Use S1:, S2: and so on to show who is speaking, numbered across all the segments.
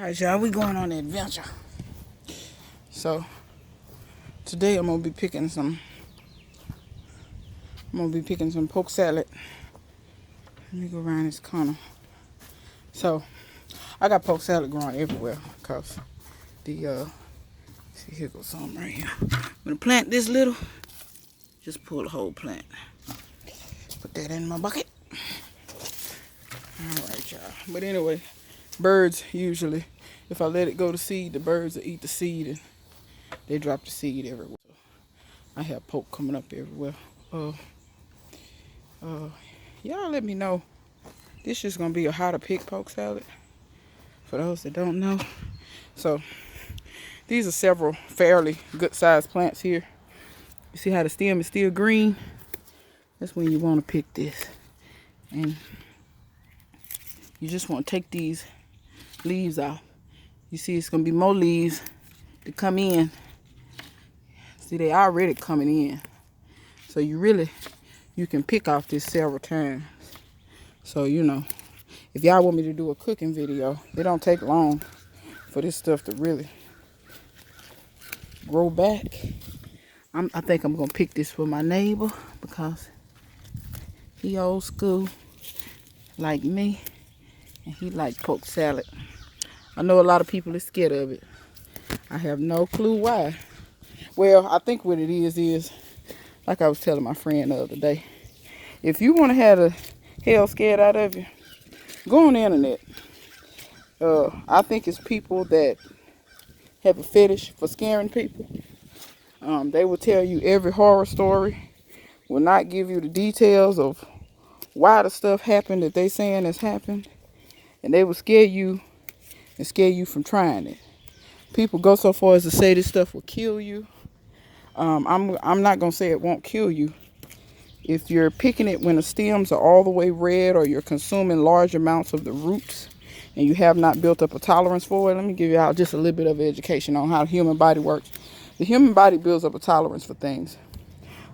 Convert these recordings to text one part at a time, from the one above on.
S1: Alright, y'all, we going on an adventure. So today I'm gonna be picking some poke salad. Let me go around this corner. So I got poke salad growing everywhere because the see, here goes some right here. When I plant this little, just pull the whole plant. Put that in my bucket. Alright, y'all. But anyway, birds usually, if I let it go to seed, the birds will eat the seed and they drop the seed everywhere. So I have poke coming up everywhere. Y'all let me know. This is gonna be a how to pick poke salad for those that don't know. So these are several fairly good sized plants here. You see how the stem is still green? That's when you want to pick this. And you just want to take these leaves off. You see it's gonna be more leaves to come in. See, they already coming in. So you can pick off this several times. So, you know, if y'all want me to do a cooking video, it don't take long for this stuff to really grow back. I think I'm going to pick this for my neighbor because he old school like me and he like poke salad. I know a lot of people are scared of it. I have no clue why. Well, I think what it is like I was telling my friend the other day, if you want to have the hell scared out of you, go on the internet. I think it's people that have a fetish for scaring people. They will tell you every horror story, will not give you the details of why the stuff happened that they saying has happened, and they will scare you and scare you from trying it. People go so far as to say this stuff will kill you. I'm not gonna say it won't kill you. If you're picking it when the stems are all the way red or you're consuming large amounts of the roots and you have not built up a tolerance for it, let me give you all just a little bit of education on how the human body works. The human body builds up a tolerance for things.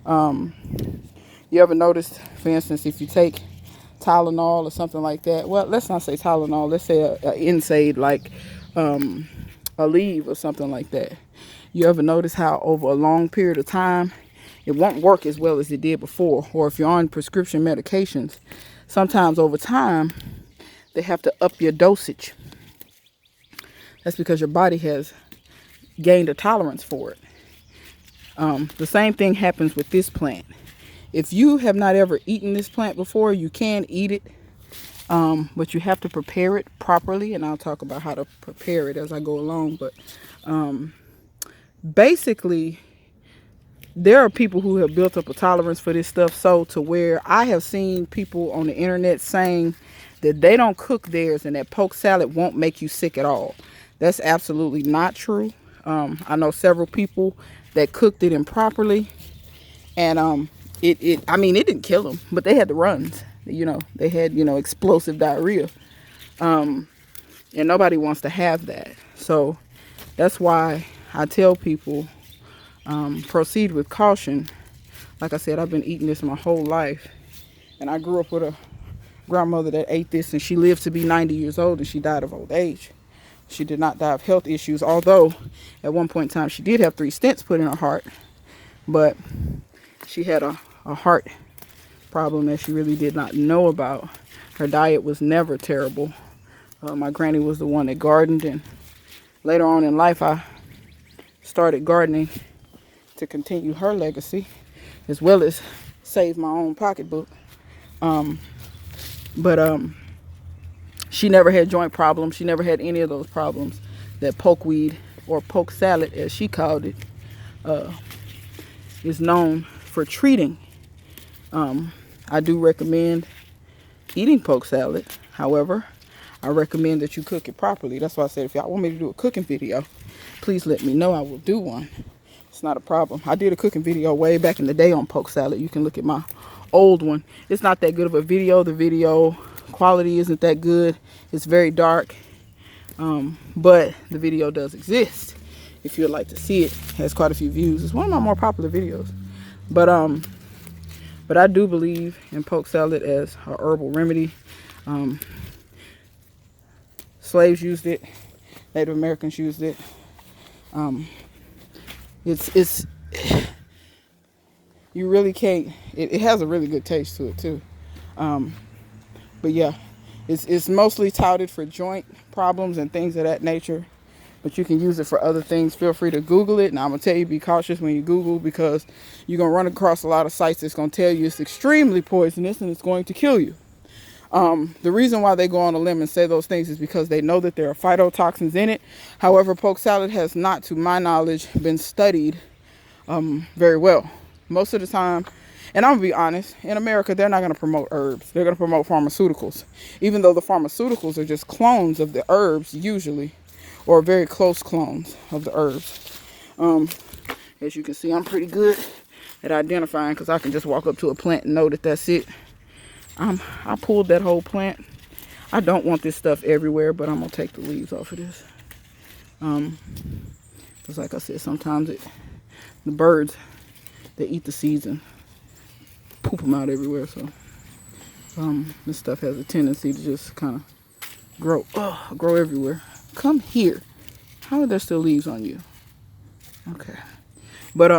S1: You ever noticed, for instance, if you take Tylenol or something like that, well, let's not say Tylenol, let's say an NSAID like Aleve or something like that. You ever notice how over a long period of time, it won't work as well as it did before? Or if you're on prescription medications, sometimes over time, they have to up your dosage. That's because your body has gained a tolerance for it. The same thing happens with this plant. If you have not ever eaten this plant before, you can eat it, but you have to prepare it properly, and I'll talk about how to prepare it as I go along. But basically, there are people who have built up a tolerance for this stuff, so to where I have seen people on the internet saying that they don't cook theirs and that poke salad won't make you sick at all. That's absolutely not true. I know several people that cooked it improperly, and it didn't kill them, but they had the runs. You know, they had, explosive diarrhea, and nobody wants to have that. So that's why I tell people, proceed with caution. Like I said, I've been eating this my whole life, and I grew up with a grandmother that ate this, and she lived to be 90 years old, and she died of old age. She did not die of health issues, although at one point in time she did have 3 stents put in her heart, but she had a heart problem that she really did not know about. Her diet was never terrible. My granny was the one that gardened, and later on in life I started gardening to continue her legacy as well as save my own pocketbook. But she never had joint problems. She never had any of those problems that pokeweed, or poke salad as she called it, is known for treating. I do recommend eating poke salad. However, I recommend that you cook it properly. That's why I said if y'all want me to do a cooking video, please let me know. I will do one. It's not a problem. I did a cooking video way back in the day on poke salad. You can look at my old one. It's not that good of a video. The video quality isn't that good. It's very dark. But the video does exist. If you'd like to see it, it has quite a few views. It's one of my more popular videos. But I do believe in poke salad as a herbal remedy. Slaves used it Native Americans used it. It's you really can't. It has a really good taste to it too. But yeah, it's mostly touted for joint problems and things of that nature. But you can use it for other things. Feel free to Google it. Now I'm gonna tell you, be cautious when you Google, because you're gonna run across a lot of sites that's gonna tell you it's extremely poisonous and it's going to kill you. The reason why they go on a limb and say those things is because they know that there are phytotoxins in it. However, poke salad has not, to my knowledge, been studied very well. Most of the time, and I'm gonna be honest, in America, they're not gonna promote herbs. They're gonna promote pharmaceuticals, even though the pharmaceuticals are just clones of the herbs usually, or very close clones of the herbs. As you can see, I'm pretty good at identifying, because I can just walk up to a plant and know that that's it. I pulled that whole plant. I don't want this stuff everywhere, but I'm gonna take the leaves off of this. Because like I said, sometimes the birds, they eat the seeds and poop them out everywhere. So this stuff has a tendency to just kind of grow everywhere. Come here. How are there still leaves on you? Okay. But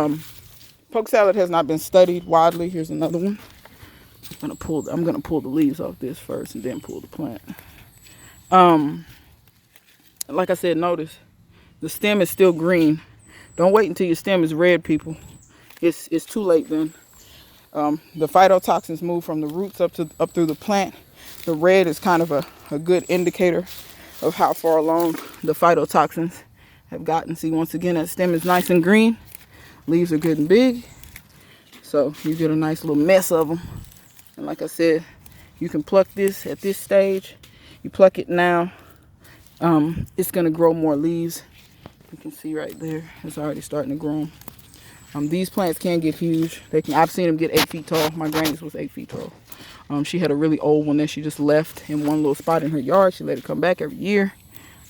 S1: poke salad has not been studied widely. Here's another one. I'm gonna pull the leaves off this first and then pull the plant. Like I said, notice the stem is still green. Don't wait until your stem is red, people. It's too late then. The phytotoxins move from the roots up through the plant. The red is kind of a good indicator of how far along the phytotoxins have gotten. See, once again, that stem is nice and green. Leaves are good and big. So you get a nice little mess of them. And like I said, you can pluck this at this stage. You pluck it now. It's going to grow more leaves. You can see right there, it's already starting to grow. These plants can get huge. I've seen them get 8 feet tall. My granny's was 8 feet tall. She had a really old one that she just left in one little spot in her yard. She let it come back every year.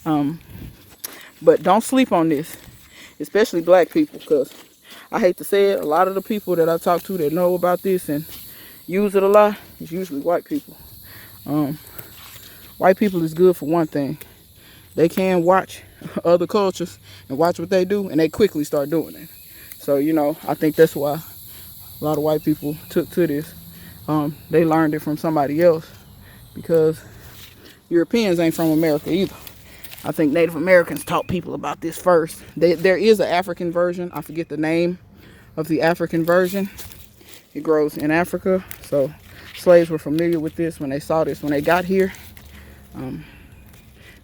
S1: But don't sleep on this, especially black people, because I hate to say it, a lot of the people that I talk to that know about this and use it a lot, it's usually white people. White people is good for one thing. They can watch other cultures and watch what they do, and they quickly start doing it. So, I think that's why a lot of white people took to this. They learned it from somebody else, because Europeans ain't from America either. I think Native Americans taught people about this first. There is an African version. I forget the name of the African version. It grows in Africa. So slaves were familiar with this when they saw this when they got here.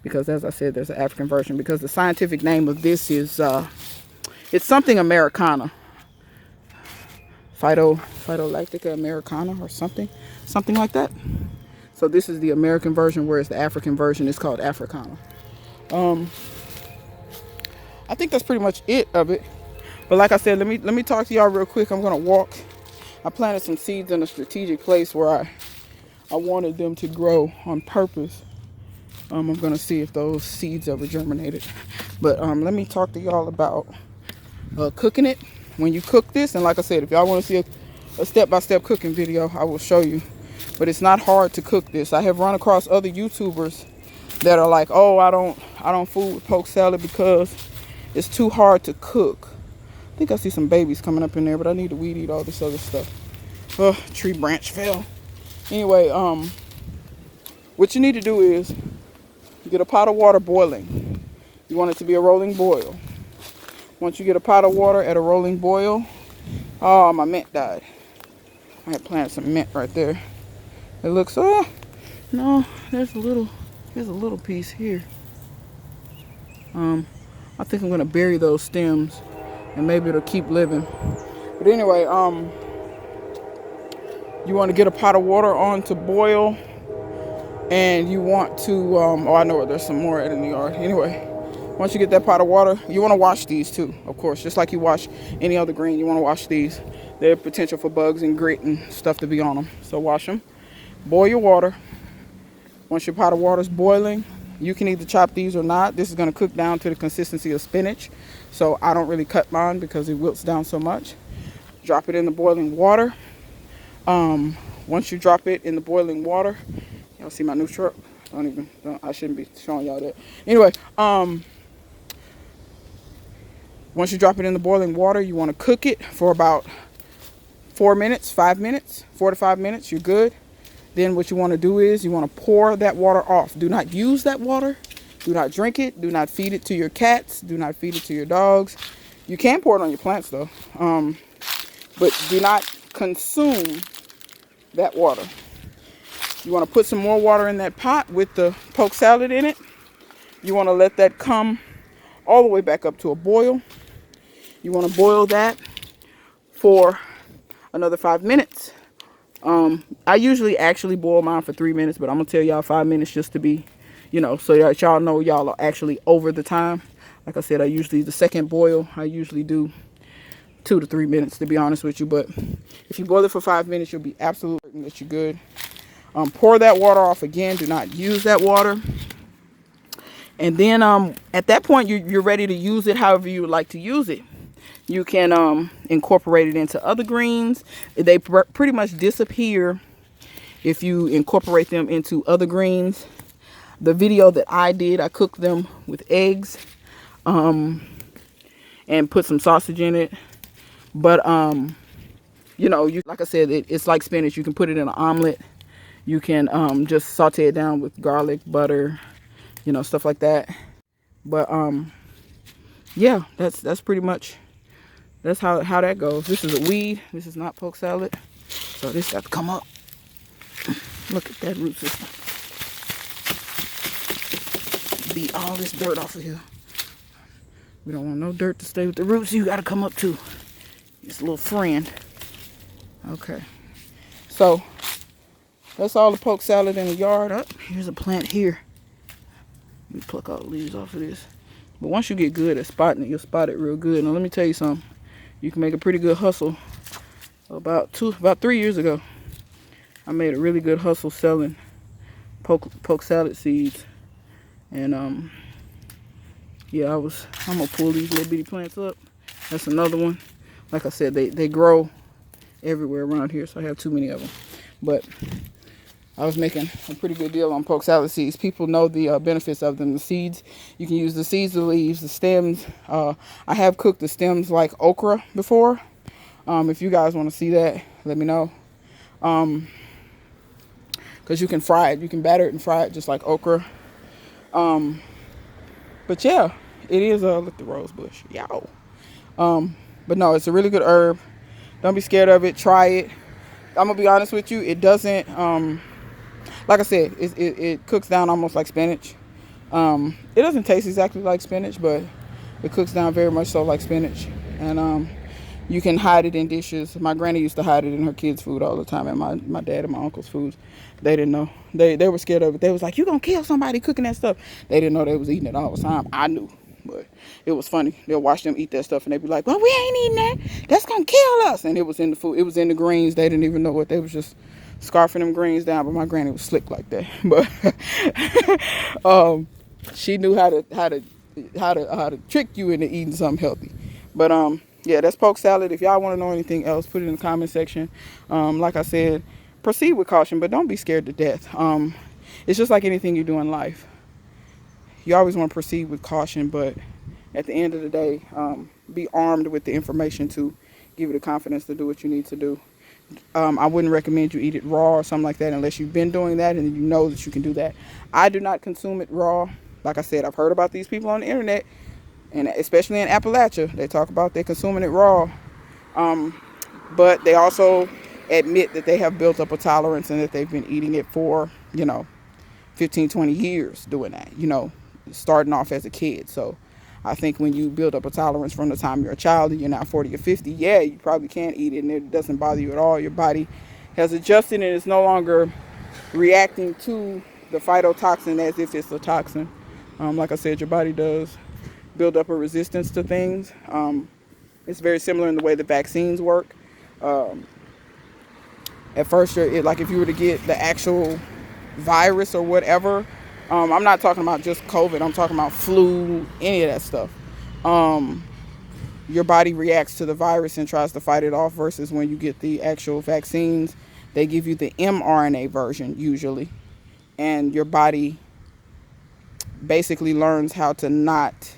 S1: Because as I said, there's an African version. Because the scientific name of this is, it's something Americana. Phytolactica Americana or something like that. So this is the American version, whereas the African version is called Africana. I think that's pretty much it of it. But like I said, let me talk to y'all real quick. I'm gonna walk. I planted some seeds in a strategic place where I wanted them to grow on purpose. I'm gonna see if those seeds ever germinated. But let me talk to y'all about cooking it. When you cook this, and like I said, if y'all want to see a step-by-step cooking video, I will show you. But it's not hard to cook this. I have run across other YouTubers that are like, oh, I don't fool with poke salad because it's too hard to cook. I think I see some babies coming up in there, but I need to weed eat all this other stuff. Oh, tree branch fell. Anyway, what you need to do is you get a pot of water boiling. You want it to be a rolling boil. Once you get a pot of water at a rolling boil, oh, my mint died. I had planted some mint right there. It looks, no, there's a little piece here. I think I'm gonna bury those stems and maybe it'll keep living. But anyway, you want to get a pot of water on to boil, and you want to, I know where there's some more in the yard. Anyway, once you get that pot of water, you want to wash these too, of course, just like you wash any other green. You want to wash these. They have potential for bugs and grit and stuff to be on them. So wash them. Boil your water. Once your pot of water is boiling, you can either chop these or not. This is going to cook down to the consistency of spinach. So I don't really cut mine because it wilts down so much. Drop it in the boiling water. Once you drop it in the boiling water, y'all see my new truck? I shouldn't be showing y'all that. Anyway, Once you drop it in the boiling water, you want to cook it for about 4 minutes, 5 minutes, 4 to 5 minutes. You're good. Then what you want to do is you want to pour that water off. Do not use that water. Do not drink it. Do not feed it to your cats. Do not feed it to your dogs. You can pour it on your plants though. But do not consume that water. You want to put some more water in that pot with the poke salad in it. You want to let that come all the way back up to a boil. You want to boil that for another 5 minutes. I usually actually boil mine for 3 minutes, but I'm going to tell y'all 5 minutes just to be, so that y'all know y'all are actually over the time. Like I said, the second boil, I usually do 2 to 3 minutes, to be honest with you. But if you boil it for 5 minutes, you'll be absolutely certain that you're good. Pour that water off again. Do not use that water. And then at that point, you're ready to use it however you would like to use it. You can incorporate it into other greens. They pretty much disappear if you incorporate them into other greens. The video that I did, I cooked them with eggs and put some sausage in it. But, like I said, it's like spinach. You can put it in an omelet. You can just saute it down with garlic, butter, stuff like that. But, yeah, that's pretty much, that's how that goes. This is a weed. This is not poke salad. So this got to come up. Look at that root system. Beat all this dirt off of here. We don't want no dirt to stay with the roots. You got to come up too. This little friend. Okay. So that's all the poke salad in the yard. Up here's a plant here. Let me pluck all the leaves off of this. But once you get good at spotting it, you'll spot it real good. Now let me tell you something. You can make a pretty good hustle. About 3 years ago, I made a really good hustle selling poke salad seeds. And yeah, I'm gonna pull these little bitty plants up. That's another one. Like I said, they grow everywhere around here, so I have too many of them. But I was making a pretty good deal on poke salad seeds. People know the benefits of them. The seeds, you can use the seeds, the leaves, the stems. I have cooked the stems like okra before. If you guys want to see that, let me know. Because you can fry it. You can batter it and fry it just like okra. But yeah, it is look, the rose bush. Yow. But no, it's a really good herb. Don't be scared of it. Try it. I'm gonna be honest with you. It doesn't. Like I said, it cooks down almost like spinach. It doesn't taste exactly like spinach, but it cooks down very much so like spinach. And you can hide it in dishes. My granny used to hide it in her kids' food all the time, and my dad and my uncle's foods. They didn't know. They were scared of it. They was like, "You gonna kill somebody cooking that stuff?" They didn't know they was eating it all the time. I knew, but it was funny. They'll watch them eat that stuff, and they'd be like, "Well, we ain't eating that. That's gonna kill us." And it was in the food. It was in the greens. They didn't even know what. They was just scarfing them greens down. But my granny was slick like that. But she knew how to trick you into eating something healthy. But yeah, that's poke salad. If y'all want to know anything else, put it in the comment section. Like I said, proceed with caution, but don't be scared to death. It's just like anything you do in life. You always want to proceed with caution, but at the end of the day, be armed with the information to give you the confidence to do what you need to do. I wouldn't recommend you eat it raw or something like that unless you've been doing that and you know that you can do that. I do not consume it raw. Like I said, I've heard about these people on the internet, and especially in Appalachia, they talk about they consuming it raw. But they also admit that they have built up a tolerance and that they've been eating it for, 15, 20 years doing that, starting off as a kid. So I think when you build up a tolerance from the time you're a child and you're now 40 or 50, yeah, you probably can't eat it and it doesn't bother you at all. Your body has adjusted and it's no longer reacting to the phytotoxin as if it's a toxin. Like I said, your body does build up a resistance to things. It's very similar in the way the vaccines work. At first, like if you were to get the actual virus or whatever, I'm not talking about just COVID. I'm talking about flu, any of that stuff. Your body reacts to the virus and tries to fight it off versus when you get the actual vaccines, they give you the mRNA version usually. And your body basically learns how to not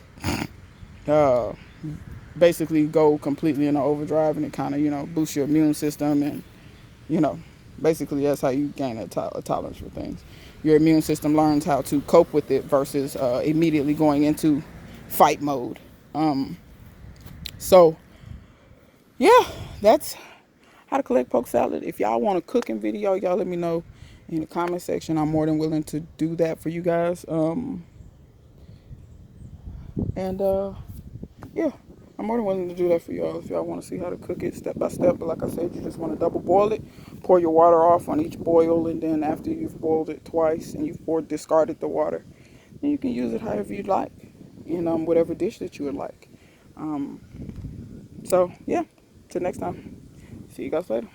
S1: basically go completely in overdrive, and it kind of, boosts your immune system, and you know, basically that's how you gain a tolerance for things. Your immune system learns how to cope with it versus immediately going into fight mode. So yeah, that's how to collect poke salad. If y'all want a cooking video, y'all let me know in the comment section. I'm more than willing to do that for you guys. And yeah, I'm more than willing to do that for y'all if y'all want to see how to cook it step by step. But like I said, you just want to double boil it, pour your water off on each boil, and then after you've boiled it twice and you've discarded the water, then you can use it however you'd like in whatever dish that you would like. So yeah, till next time. See you guys later.